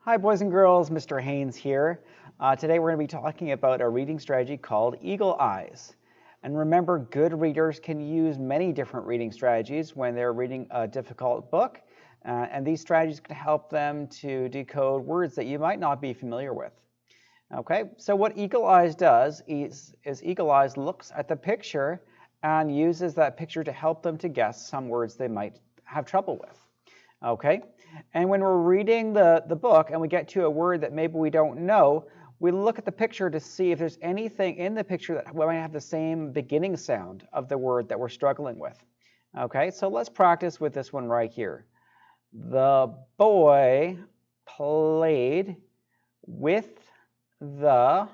Hi, boys and girls. Mr. Haynes here. Today we're going to be talking about a reading strategy called Eagle Eyes. And remember, good readers can use many different reading strategies when they're reading a difficult book. And these strategies can help them to decode words that you might not be familiar with. Okay, so what Eagle Eyes does is Eagle Eyes looks at the picture and uses that picture to help them to guess some words they might have trouble with. Okay, and when we're reading the book and we get to a word that maybe we don't know, we look at the picture to see if there's anything in the picture that might have the same beginning sound of the word that we're struggling with. Okay, so let's practice with this one right here. The boy played with the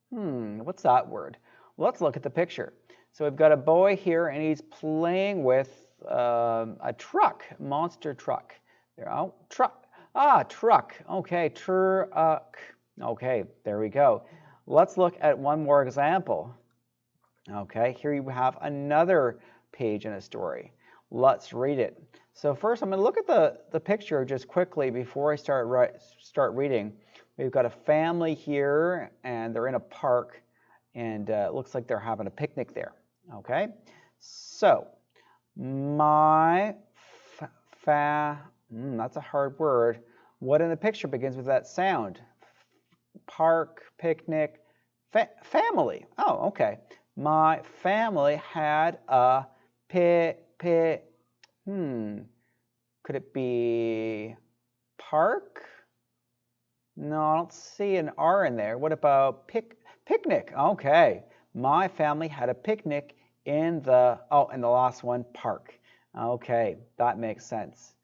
what's that word? Let's look at the picture. So we've got a boy here and he's playing with a truck, monster truck. There, oh, truck. Truck. Okay, truck. Okay, there we go. Let's look at one more example. Okay, here you have another page in a story. Let's read it. So first, I'm going to look at the picture just quickly before I start reading. We've got a family here, and they're in a park, and it looks like they're having a picnic there. Okay, so that's a hard word. What in the picture begins with that sound? Park, picnic, family. Oh, okay. My family had a could it be park? No, I don't see an R in there. What about picnic? Okay. My family had a picnic in the last one, park. Okay, that makes sense.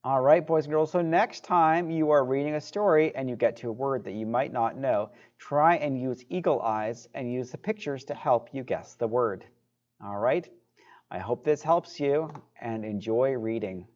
All right, boys and girls, so next time you are reading a story and you get to a word that you might not know, try and use Eagle Eyes and use the pictures to help you guess the word. All right, I hope this helps you and enjoy reading.